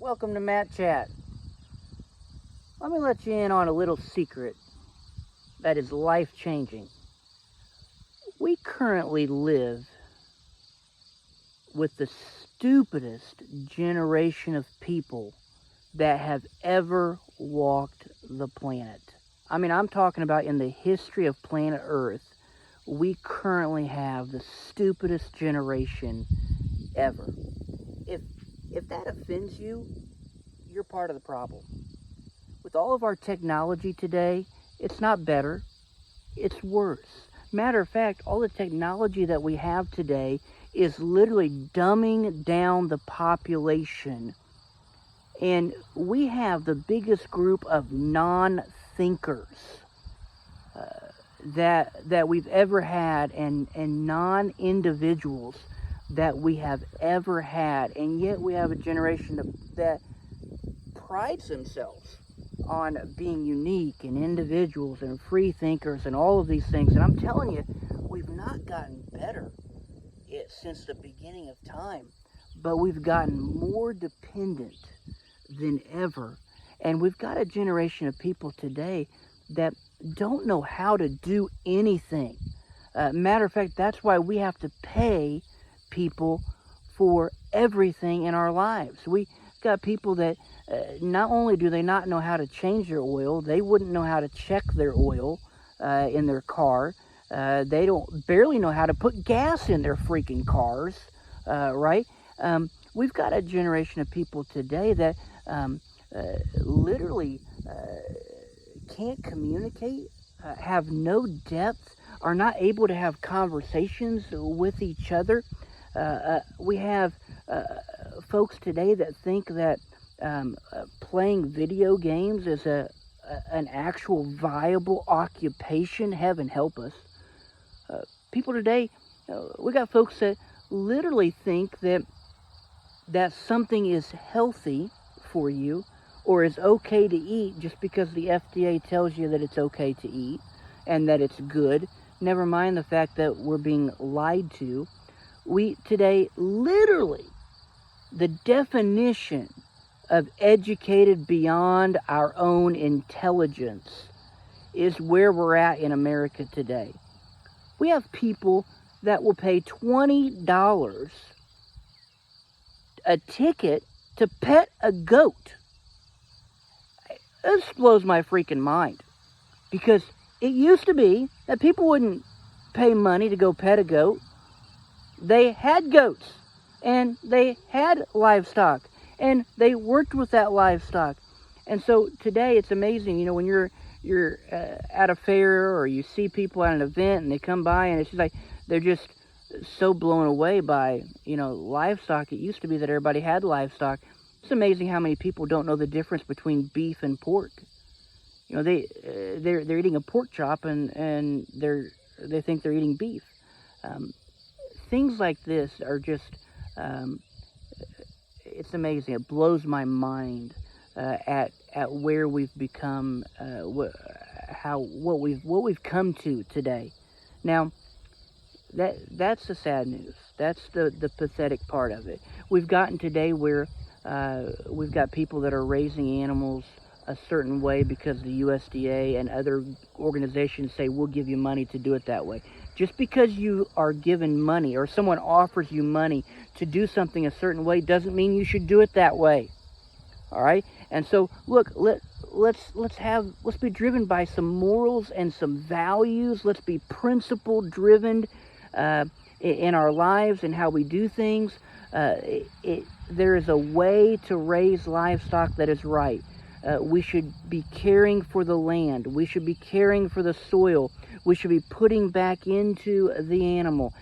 Welcome to Matt Chat. Let me let you in on a little secret that is life-changing. We currently live with the stupidest generation of people that have ever walked the planet. I'm talking about in the history of planet Earth, we currently have the stupidest generation ever. If that offends you, you're part of the problem. With all of our technology today, it's not better, it's worse. Matter of fact, all the technology that we have today is literally dumbing down the population. And we have the biggest group of non-thinkers that we've ever had, and non-individuals that we have ever had. And yet we have a generation that prides themselves on being unique and individuals and free thinkers and all of these things. And I'm telling you, we've not gotten better since the beginning of time, but we've gotten more dependent than ever. And we've got a generation of people today that don't know how to do anything. Matter of fact, that's why we have to pay people for everything in our lives. We got people that not only do they not know how to change their oil, they wouldn't know how to check their oil in their car. They don't barely know how to put gas in their freaking cars, right? We've got a generation of people today that literally can't communicate, have no depth, are not able to have conversations with each other. We have folks today that think that playing video games is an actual viable occupation. Heaven help us. People today, we got folks that literally think that something is healthy for you or is okay to eat just because the FDA tells you that it's okay to eat and that it's good. Never mind the fact that we're being lied to. We today, literally, the definition of educated beyond our own intelligence is where we're at in America today. We have people that will pay $20 a ticket to pet a goat. This blows my freaking mind, because it used to be that people wouldn't pay money to go pet a goat. They had goats, and they had livestock, and they worked with that livestock. And so today it's amazing, when you're at a fair or you see people at an event and they come by, and it's just like they're just so blown away by livestock. It used to be that everybody had livestock. It's amazing how many people don't know the difference between beef and pork. They're eating a pork chop and they think they're eating beef. Things like this are just it's amazing. It blows my mind at where we've become, what we've come to today. Now, that's the sad news. That's the pathetic part of it. We've gotten today where we've got people that are raising animals a certain way because the USDA and other organizations say we'll give you money to do it that way. Just because you are given money or someone offers you money to do something a certain way doesn't mean you should do it that way. All right? And so look, let's be driven by some morals and some values. Let's be principle driven in our lives and how we do things. There is a way to raise livestock that is right. We should be caring for the land. We should be caring for the soil. We should be putting back into the animal.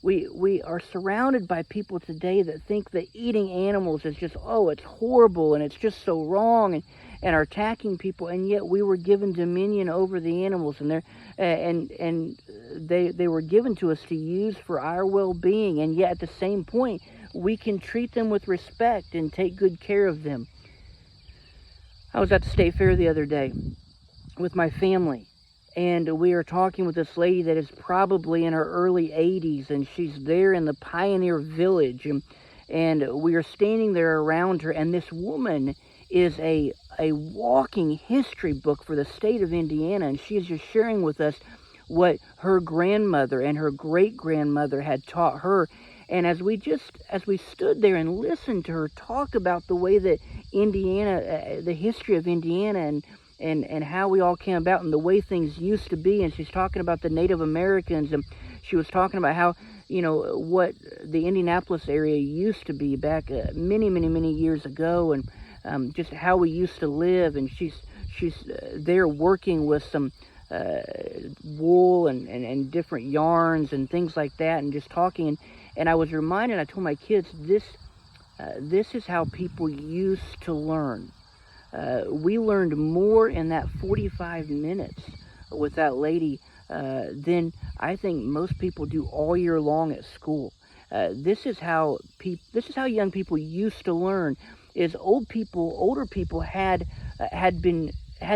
We are surrounded by people today that think that eating animals is just, it's horrible and it's just so wrong, and are attacking people. And yet we were given dominion over the animals, and they were given to us to use for our well-being. And yet at the same point, we can treat them with respect and take good care of them. I was at the state fair the other day with my family, and we are talking with this lady that is probably in her early 80s, and she's there in the Pioneer Village, and we are standing there around her, and this woman is a walking history book for the state of Indiana, and she is just sharing with us what her grandmother and her great-grandmother had taught her. And as we stood there and listened to her talk about the way that Indiana, the history of Indiana, and how we all came about and the way things used to be, and she's talking about the Native Americans, and she was talking about how, what the Indianapolis area used to be back many years ago, and just how we used to live. And she's there working with some wool and different yarns and things like that, and just talking. And I was reminded, I told my kids, this is how people used to learn. We learned more in that 45 minutes with that lady than I think most people do all year long at school. This is how young people used to learn. Is older people had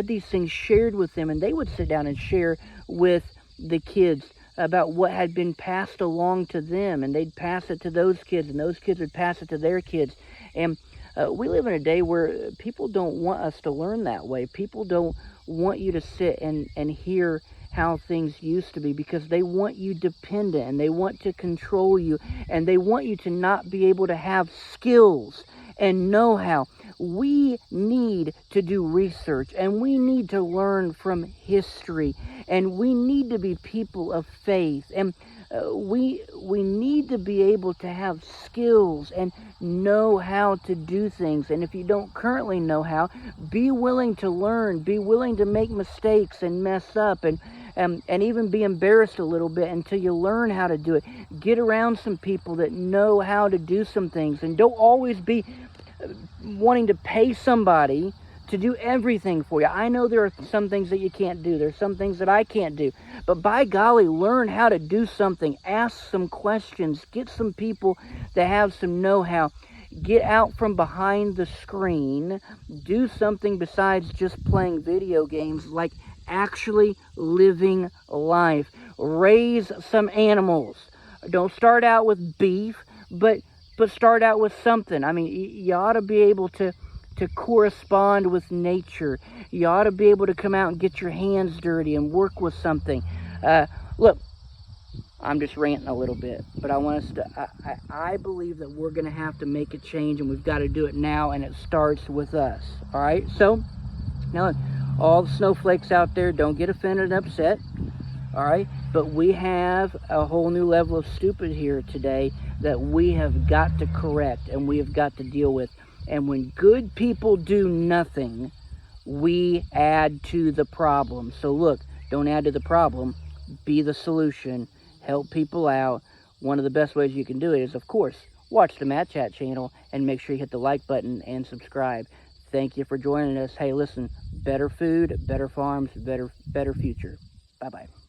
these things shared with them, and they would sit down and share with the kids about what had been passed along to them, and they'd pass it to those kids, and those kids would pass it to their kids. And we live in a day where people don't want us to learn that way. People don't want you to sit and hear how things used to be, because they want you dependent, and they want to control you, and they want you to not be able to have skills and know-how. We need to do research, and we need to learn from history, and we need to be people of faith, and we need to be able to have skills and know how to do things. And if you don't currently know how, be willing to learn, be willing to make mistakes and mess up, and even be embarrassed a little bit until you learn how to do it. Get around some people that know how to do some things, and don't always be wanting to pay somebody to do everything for you. I know there are some things that you can't do. There's some things that I can't do. But by golly, learn how to do something. Ask some questions. Get some people that have some know-how. Get out from behind the screen. Do something besides just playing video games, like actually living life. Raise some animals. Don't start out with beef, but start out with something. I mean, you ought to be able to correspond with nature. You ought to be able to come out and get your hands dirty and work with something. Look, I'm just ranting a little bit, but I want us to, I believe that we're going to have to make a change, and we've got to do it now, and it starts with us. All right? So, now, all the snowflakes out there, don't get offended and upset. All right? But we have a whole new level of stupid here today that we have got to correct, and we have got to deal with. And when good people do nothing, we add to the problem. So look, don't add to the problem. Be the solution. Help people out. One of the best ways you can do it is, of course, watch the Matt Chat channel, and make sure you hit the like button and subscribe. Thank you for joining us. Hey, listen, better food, better farms, better future. Bye-bye.